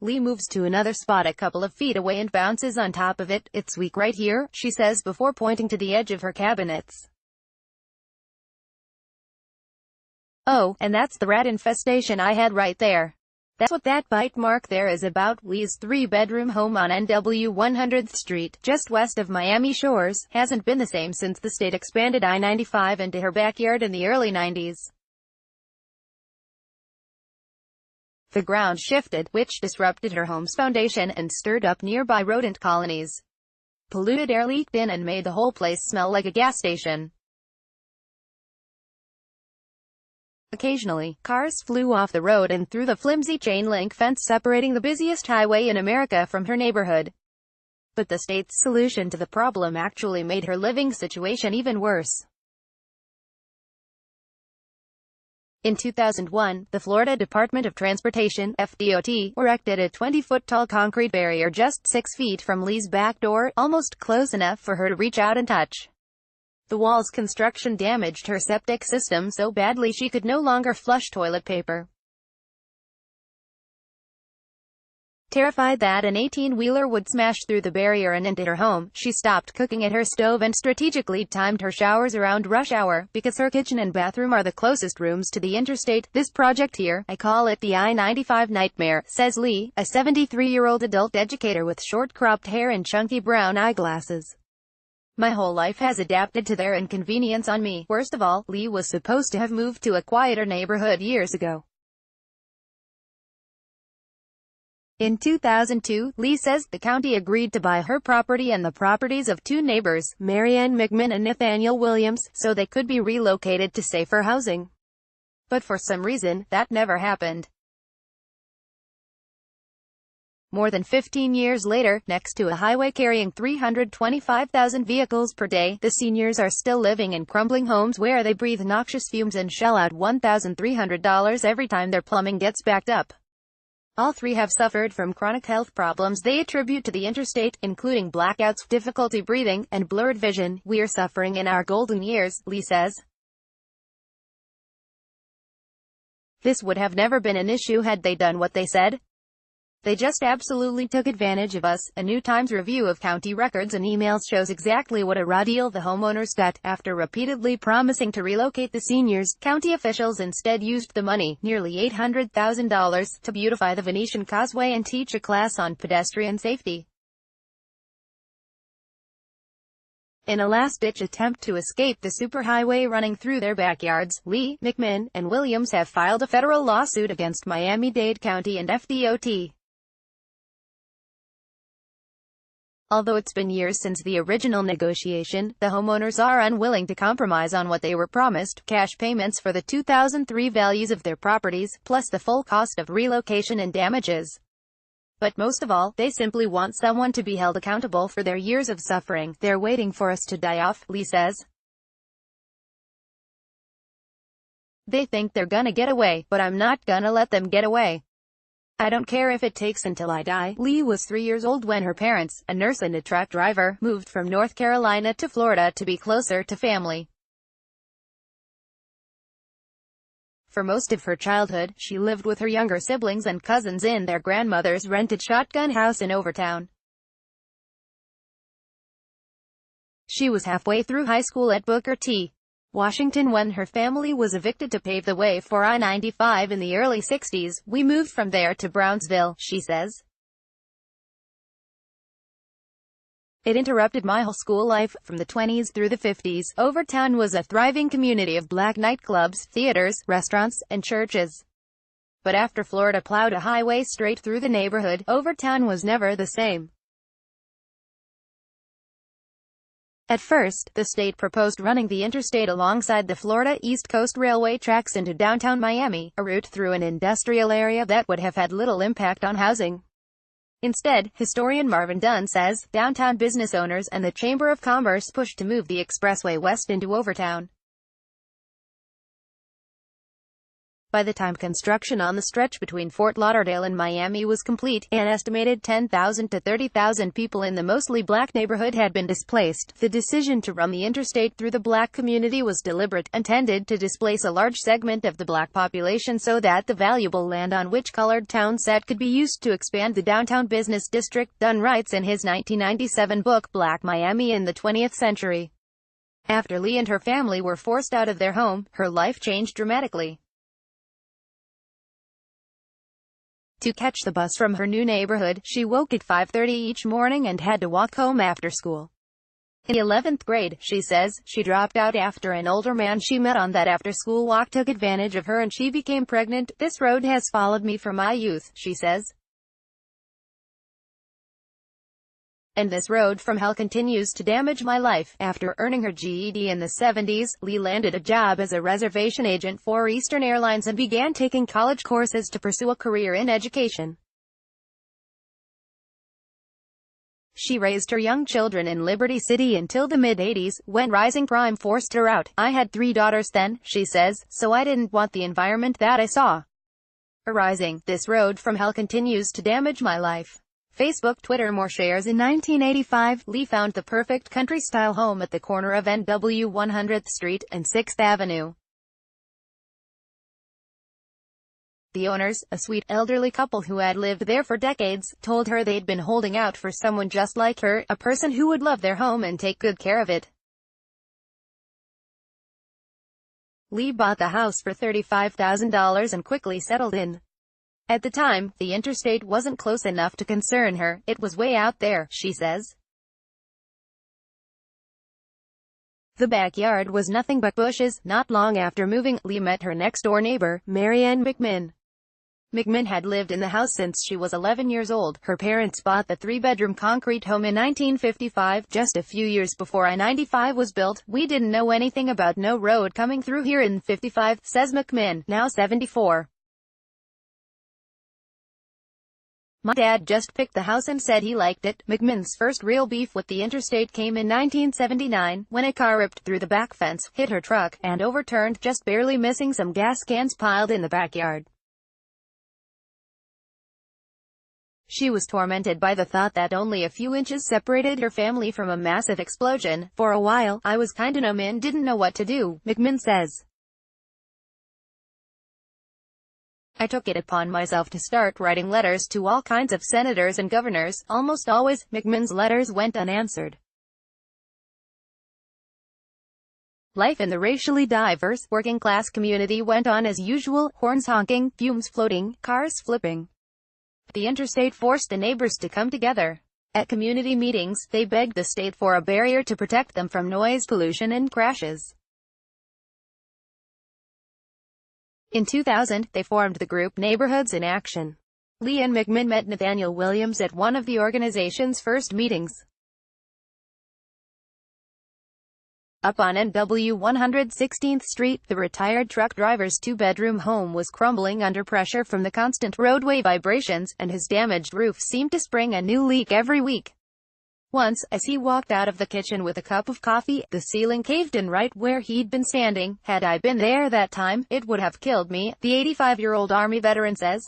Lee moves to another spot a couple of feet away and bounces on top of it. "It's weak right here," she says before pointing to the edge of her cabinets. "Oh, and that's the rat infestation I had right there. That's what that bite mark there is about." Lee's three-bedroom home on NW 100th Street, just west of Miami Shores, hasn't been the same since the state expanded I-95 into her backyard in the early 90s. The ground shifted, which disrupted her home's foundation and stirred up nearby rodent colonies. Polluted air leaked in and made the whole place smell like a gas station. Occasionally, cars flew off the road and through the flimsy chain-link fence separating the busiest highway in America from her neighborhood. But the state's solution to the problem actually made her living situation even worse. In 2001, the Florida Department of Transportation, FDOT, erected a 20-foot-tall concrete barrier just 6 feet from Lee's back door, almost close enough for her to reach out and touch. The wall's construction damaged her septic system so badly she could no longer flush toilet paper. Terrified that an 18-wheeler would smash through the barrier and into her home, she stopped cooking at her stove and strategically timed her showers around rush hour, because her kitchen and bathroom are the closest rooms to the interstate. "This project here, I call it the I-95 nightmare," says Lee, a 73-year-old adult educator with short cropped hair and chunky brown eyeglasses. "My whole life has adapted to their inconvenience on me." Worst of all, Lee was supposed to have moved to a quieter neighborhood years ago. In 2002, Lee says, the county agreed to buy her property and the properties of two neighbors, Marianne McMinn and Nathaniel Williams, so they could be relocated to safer housing. But for some reason, that never happened. More than 15 years later, next to a highway carrying 325,000 vehicles per day, the seniors are still living in crumbling homes where they breathe noxious fumes and shell out $1,300 every time their plumbing gets backed up. All three have suffered from chronic health problems they attribute to the interstate, including blackouts, difficulty breathing, and blurred vision. "We're suffering in our golden years," Lee says. "This would have never been an issue had they done what they said. They just absolutely took advantage of us." A New Times review of county records and emails shows exactly what a raw deal the homeowners got. After repeatedly promising to relocate the seniors, county officials instead used the money, nearly $800,000, to beautify the Venetian Causeway and teach a class on pedestrian safety. In a last-ditch attempt to escape the superhighway running through their backyards, Lee, McMinn, and Williams have filed a federal lawsuit against Miami-Dade County and FDOT. Although it's been years since the original negotiation, the homeowners are unwilling to compromise on what they were promised: cash payments for the 2003 values of their properties, plus the full cost of relocation and damages. But most of all, they simply want someone to be held accountable for their years of suffering. "They're waiting for us to die off," Lee says. "They think they're gonna get away, but I'm not gonna let them get away. I don't care if it takes until I die." Lee was 3 years old when her parents, a nurse and a truck driver, moved from North Carolina to Florida to be closer to family. For most of her childhood, she lived with her younger siblings and cousins in their grandmother's rented shotgun house in Overtown. She was halfway through high school at Booker T. Washington when her family was evicted to pave the way for I-95 in the early 60s. "We moved from there to Brownsville," she says. "It interrupted my whole school life. From the 20s through the 50s, Overtown was a thriving community of black nightclubs, theaters, restaurants, and churches. But after Florida plowed a highway straight through the neighborhood, Overtown was never the same." At first, the state proposed running the interstate alongside the Florida East Coast Railway tracks into downtown Miami, a route through an industrial area that would have had little impact on housing. Instead, historian Marvin Dunn says, downtown business owners and the Chamber of Commerce pushed to move the expressway west into Overtown. By the time construction on the stretch between Fort Lauderdale and Miami was complete, an estimated 10,000 to 30,000 people in the mostly black neighborhood had been displaced. The decision to run the interstate through the black community was deliberate, intended to displace a large segment of the black population so that the valuable land on which colored town sat could be used to expand the downtown business district, Dunn writes in his 1997 book Black Miami in the 20th Century. After Lee and her family were forced out of their home, her life changed dramatically. To catch the bus from her new neighborhood, she woke at 5:30 each morning and had to walk home after school. In the 11th grade, she says, she dropped out after an older man she met on that after-school walk took advantage of her and she became pregnant. This road has followed me from my youth, she says. And this road from hell continues to damage my life. After earning her GED in the 70s, Lee landed a job as a reservation agent for Eastern Airlines and began taking college courses to pursue a career in education. She raised her young children in Liberty City until the mid-80s, when rising crime forced her out. I had 3 daughters then, she says, so I didn't want the environment that I saw arising. This road from hell continues to damage my life. Facebook, Twitter. More shares. In 1985, Lee found the perfect country-style home at the corner of NW 100th Street and 6th Avenue. The owners, a sweet, elderly couple who had lived there for decades, told her they'd been holding out for someone just like her, a person who would love their home and take good care of it. Lee bought the house for $35,000 and quickly settled in. At the time, the interstate wasn't close enough to concern her, it was way out there, she says. The backyard was nothing but bushes. Not long after moving, Lee met her next-door neighbor, Mary Ann McMinn. McMinn had lived in the house since she was 11 years old. Her parents bought the 3-bedroom concrete home in 1955, just a few years before I-95 was built. We didn't know anything about no road coming through here in '55, says McMinn, now 74. My dad just picked the house and said he liked it. McMinn's first real beef with the interstate came in 1979, when a car ripped through the back fence, hit her truck, and overturned, just barely missing some gas cans piled in the backyard. She was tormented by the thought that only a few inches separated her family from a massive explosion. For a while, I was kinda numb and didn't know what to do, McMinn says. I took it upon myself to start writing letters to all kinds of senators and governors. Almost always, McMinn's letters went unanswered. Life in the racially diverse, working-class community went on as usual, horns honking, fumes floating, cars flipping. The interstate forced the neighbors to come together. At community meetings, they begged the state for a barrier to protect them from noise pollution and crashes. In 2000, they formed the group Neighborhoods in Action. Lee and McMinn met Nathaniel Williams at one of the organization's first meetings. Up on NW 116th Street, the retired truck driver's 2-bedroom home was crumbling under pressure from the constant roadway vibrations, and his damaged roof seemed to spring a new leak every week. Once, as he walked out of the kitchen with a cup of coffee, the ceiling caved in right where he'd been standing. Had I been there that time, it would have killed me, the 85-year-old Army veteran says.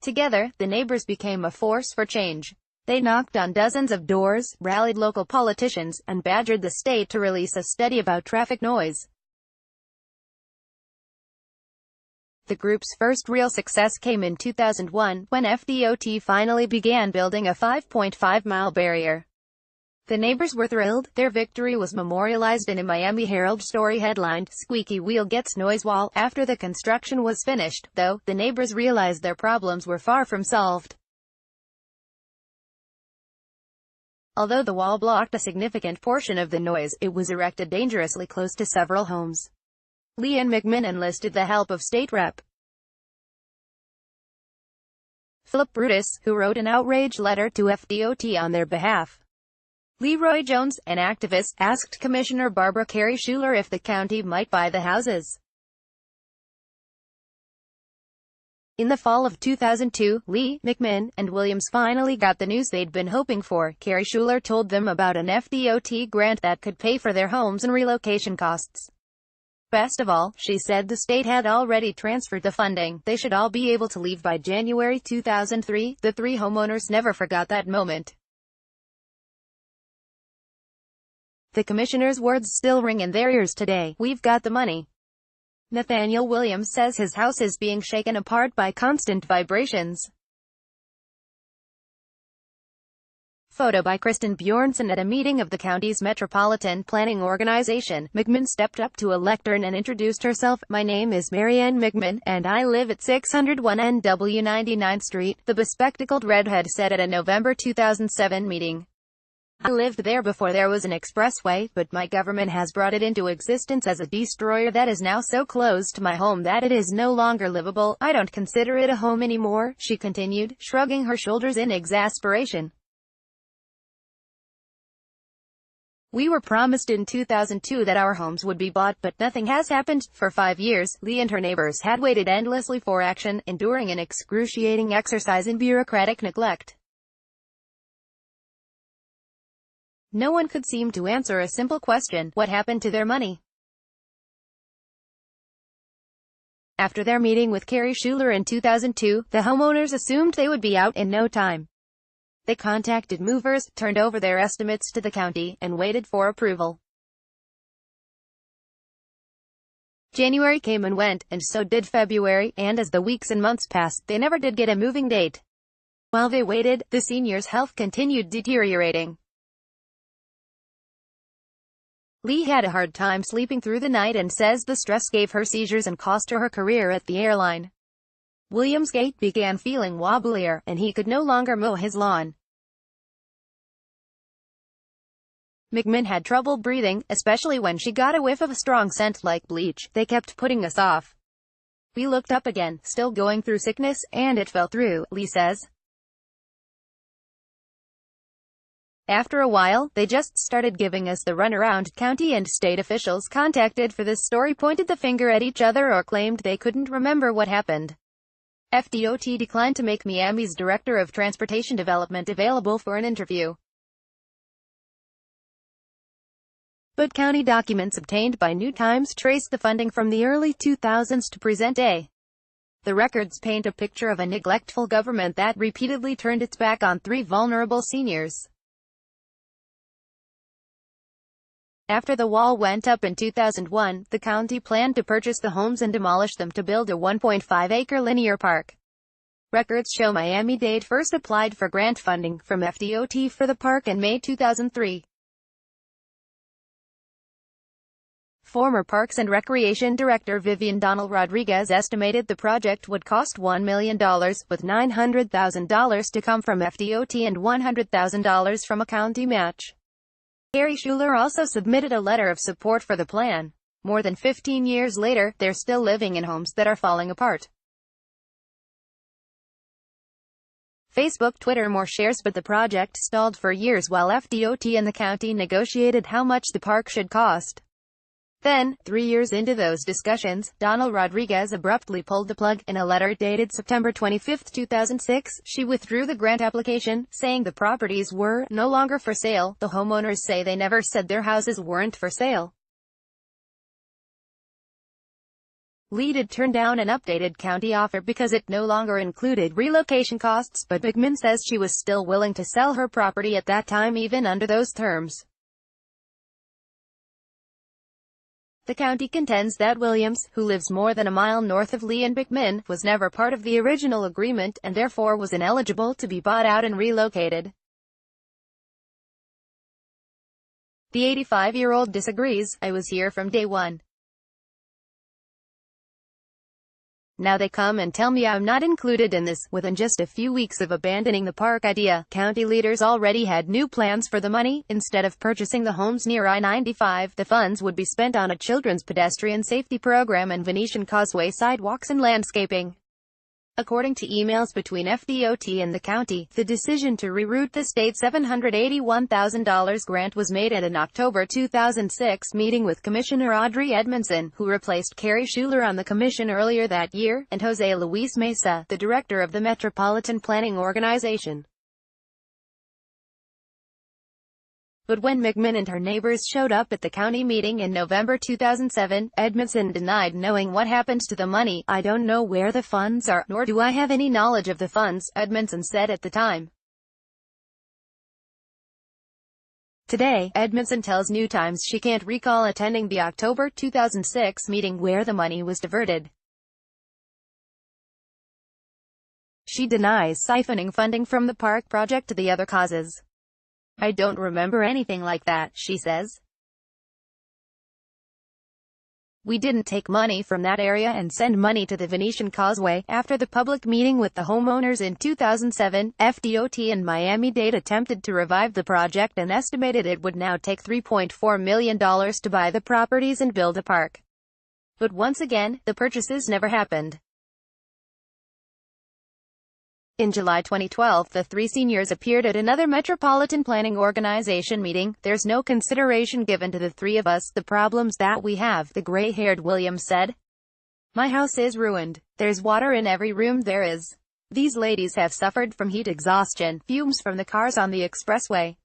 Together, the neighbors became a force for change. They knocked on dozens of doors, rallied local politicians, and badgered the state to release a study about traffic noise. The group's first real success came in 2001, when FDOT finally began building a 5.5-mile barrier. The neighbors were thrilled. Their victory was memorialized in a Miami Herald story headlined, "Squeaky Wheel Gets Noise Wall." After the construction was finished, though, the neighbors realized their problems were far from solved. Although the wall blocked a significant portion of the noise, it was erected dangerously close to several homes. Lee and McMinn enlisted the help of State Rep. Philip Brutus, who wrote an outrage letter to FDOT on their behalf. Leroy Jones, an activist, asked Commissioner Barbara Carey Schuler if the county might buy the houses. In the fall of 2002, Lee, McMinn, and Williams finally got the news they'd been hoping for. Carey Schuler told them about an FDOT grant that could pay for their homes and relocation costs. Best of all, she said the state had already transferred the funding. They should all be able to leave by January 2003. The three homeowners never forgot that moment. The commissioner's words still ring in their ears today. We've got the money. Nathaniel Williams says his house is being shaken apart by constant vibrations. Photo by Kristen Bjornson. At a meeting of the county's Metropolitan Planning Organization, McMahon stepped up to a lectern and introduced herself. My name is Marianne McMahon, and I live at 601 NW 99th Street, the bespectacled redhead said at a November 2007 meeting. I lived there before there was an expressway, but my government has brought it into existence as a destroyer that is now so close to my home that it is no longer livable. I don't consider it a home anymore, she continued, shrugging her shoulders in exasperation. We were promised in 2002 that our homes would be bought, but nothing has happened. For 5 years, Lee and her neighbors had waited endlessly for action, enduring an excruciating exercise in bureaucratic neglect. No one could seem to answer a simple question: what happened to their money? After their meeting with Carrie Schuler in 2002, the homeowners assumed they would be out in no time. They contacted movers, turned over their estimates to the county, and waited for approval. January came and went, and so did February, and as the weeks and months passed, they never did get a moving date. While they waited, the seniors' health continued deteriorating. Lee had a hard time sleeping through the night and says the stress gave her seizures and cost her her career at the airline. William's gait began feeling wobblier, and he could no longer mow his lawn. McMahon had trouble breathing, especially when she got a whiff of a strong scent like bleach. They kept putting us off. We looked up again, still going through sickness, and it fell through, Lee says. After a while, they just started giving us the runaround. County and state officials contacted for this story pointed the finger at each other or claimed they couldn't remember what happened. FDOT declined to make Miami's Director of Transportation Development available for an interview. But county documents obtained by New Times traced the funding from the early 2000s to present day. The records paint a picture of a neglectful government that repeatedly turned its back on three vulnerable seniors. After the wall went up in 2001, the county planned to purchase the homes and demolish them to build a 1.5-acre linear park. Records show Miami-Dade first applied for grant funding from FDOT for the park in May 2003. Former Parks and Recreation Director Vivian Donald Rodriguez estimated the project would cost $1 million, with $900,000 to come from FDOT and $100,000 from a county match. Carrie Schuler also submitted a letter of support for the plan. More than 15 years later, they're still living in homes that are falling apart. Facebook, Twitter, more shares, but the project stalled for years while FDOT and the county negotiated how much the park should cost. Then, 3 years into those discussions, Donald Rodriguez abruptly pulled the plug. In a letter dated September 25, 2006, she withdrew the grant application, saying the properties were no longer for sale. The homeowners say they never said their houses weren't for sale. Lee did turn down an updated county offer because it no longer included relocation costs, but McMahon says she was still willing to sell her property at that time even under those terms. The county contends that Williams, who lives more than a mile north of Lee and McMahon, was never part of the original agreement, and therefore was ineligible to be bought out and relocated. The 85-year-old disagrees. I was here from day one. Now they come and tell me I'm not included in this. Within just a few weeks of abandoning the park idea, county leaders already had new plans for the money. Instead of purchasing the homes near I-95, the funds would be spent on a children's pedestrian safety program and Venetian Causeway sidewalks and landscaping. According to emails between FDOT and the county, the decision to reroute the state's $781,000 grant was made at an October 2006 meeting with Commissioner Audrey Edmondson, who replaced Carrie Schuler on the commission earlier that year, and Jose Luis Mesa, the director of the Metropolitan Planning Organization. But when McMinn and her neighbors showed up at the county meeting in November 2007, Edmondson denied knowing what happened to the money. "I don't know where the funds are, nor do I have any knowledge of the funds," Edmondson said at the time. Today, Edmondson tells New Times she can't recall attending the October 2006 meeting where the money was diverted. She denies siphoning funding from the park project to the other causes. "I don't remember anything like that," she says. "We didn't take money from that area and send money to the Venetian Causeway." After the public meeting with the homeowners in 2007, FDOT and Miami-Dade attempted to revive the project and estimated it would now take $3.4 million to buy the properties and build a park. But once again, the purchases never happened. In July 2012, the three seniors appeared at another Metropolitan Planning Organization meeting. "There's no consideration given to the three of us, the problems that we have," the gray-haired Williams said. "My house is ruined. There's water in every room there is. These ladies have suffered from heat exhaustion, fumes from the cars on the expressway.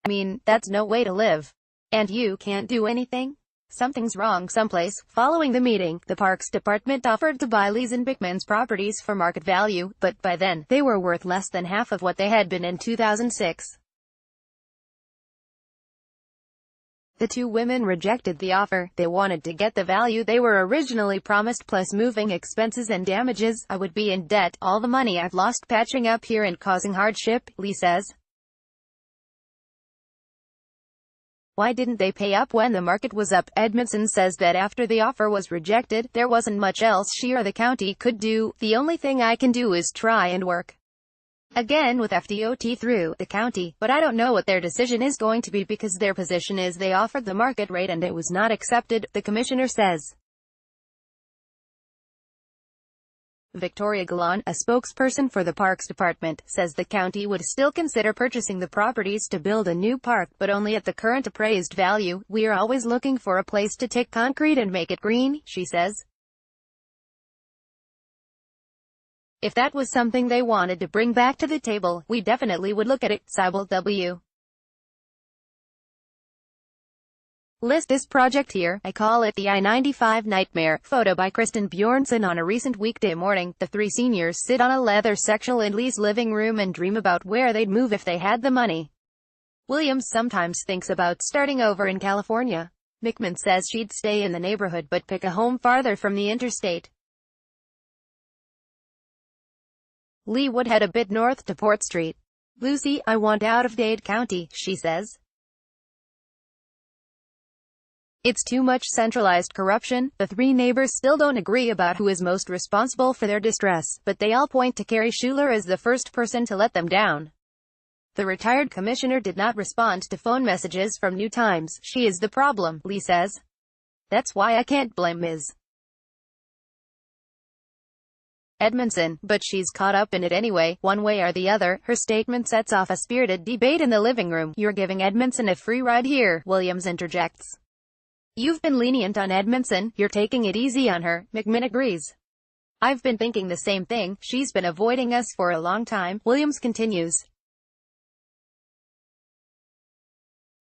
I mean, that's no way to live. And you can't do anything? Something's wrong someplace." Following the meeting, the Parks Department offered to buy Lee's and Bickman's properties for market value, but by then, they were worth less than half of what they had been in 2006. The two women rejected the offer. "They wanted to get the value they were originally promised plus moving expenses and damages. I would be in debt, all the money I've lost patching up here and causing hardship," Lee says. "Why didn't they pay up when the market was up?" Edmondson says that after the offer was rejected, there wasn't much else she or the county could do. "The only thing I can do is try and work again with FDOT through the county, but I don't know what their decision is going to be because their position is they offered the market rate and it was not accepted," the commissioner says. Victoria Galan, a spokesperson for the Parks Department, says the county would still consider purchasing the properties to build a new park, but only at the current appraised value. "We are always looking for a place to take concrete and make it green," she says. "If that was something they wanted to bring back to the table, we definitely would look at it." Sybil W. List this project here. "I call it the I-95 nightmare." Photo by Kristen Bjornson. On a recent weekday morning, the three seniors sit on a leather sectional in Lee's living room and dream about where they'd move if they had the money. Williams sometimes thinks about starting over in California. McMinn says she'd stay in the neighborhood but pick a home farther from the interstate. Lee would head a bit north to Port Street. "Lucy, I want out of Dade County," she says. "It's too much centralized corruption." The three neighbors still don't agree about who is most responsible for their distress, but they all point to Carrie Schuler as the first person to let them down. The retired commissioner did not respond to phone messages from New Times. "She is the problem," Lee says. "That's why I can't blame Ms. Edmondson, but she's caught up in it anyway, one way or the other." Her statement sets off a spirited debate in the living room. "You're giving Edmondson a free ride here," Williams interjects. "You've been lenient on Edmondson, you're taking it easy on her." McMinn agrees. "I've been thinking the same thing. She's been avoiding us for a long time," Williams continues.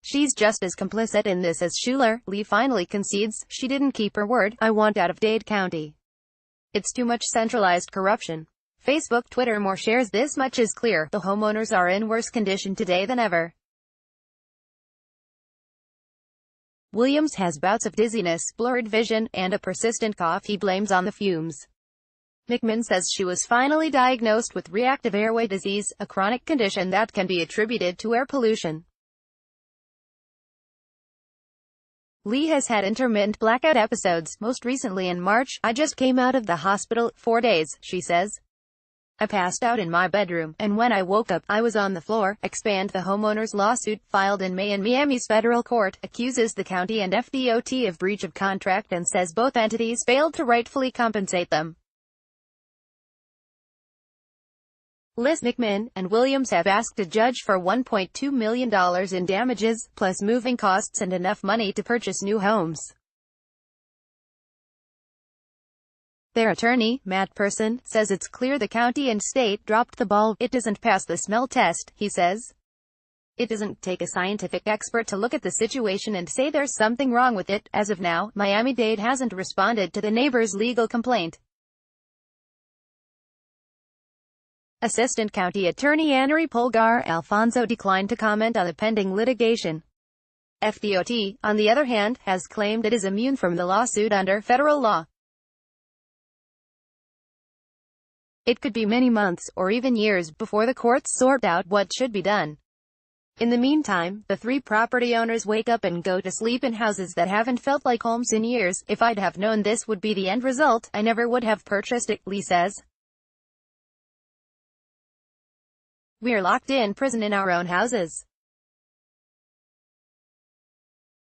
"She's just as complicit in this as Schuler." Lee finally concedes. "She didn't keep her word. I want out of Dade County. It's too much centralized corruption." Facebook, Twitter. More shares. "This much is clear. The homeowners are in worse condition today than ever. Williams has bouts of dizziness, blurred vision, and a persistent cough he blames on the fumes." McMinn says she was finally diagnosed with reactive airway disease, a chronic condition that can be attributed to air pollution. Lee has had intermittent blackout episodes, most recently in March. "I just came out of the hospital, 4 days, she says. "I passed out in my bedroom, and when I woke up, I was on the floor." Expand. The homeowners' lawsuit, filed in May in Miami's federal court, accuses the county and FDOT of breach of contract and says both entities failed to rightfully compensate them. Liz, McMinn, and Williams have asked a judge for $1.2 million in damages, plus moving costs and enough money to purchase new homes. Their attorney, Matt Person, says it's clear the county and state dropped the ball. It doesn't pass the smell test, he says. It doesn't take a scientific expert to look at the situation and say there's something wrong with it. As of now, Miami-Dade hasn't responded to the neighbor's legal complaint. Assistant County Attorney Annery Polgar Alfonso declined to comment on the pending litigation. FDOT, on the other hand, has claimed it is immune from the lawsuit under federal law. It could be many months, or even years, before the courts sort out what should be done. In the meantime, the three property owners wake up and go to sleep in houses that haven't felt like homes in years. If I'd have known this would be the end result, I never would have purchased it, Lee says. We're locked in prison in our own houses.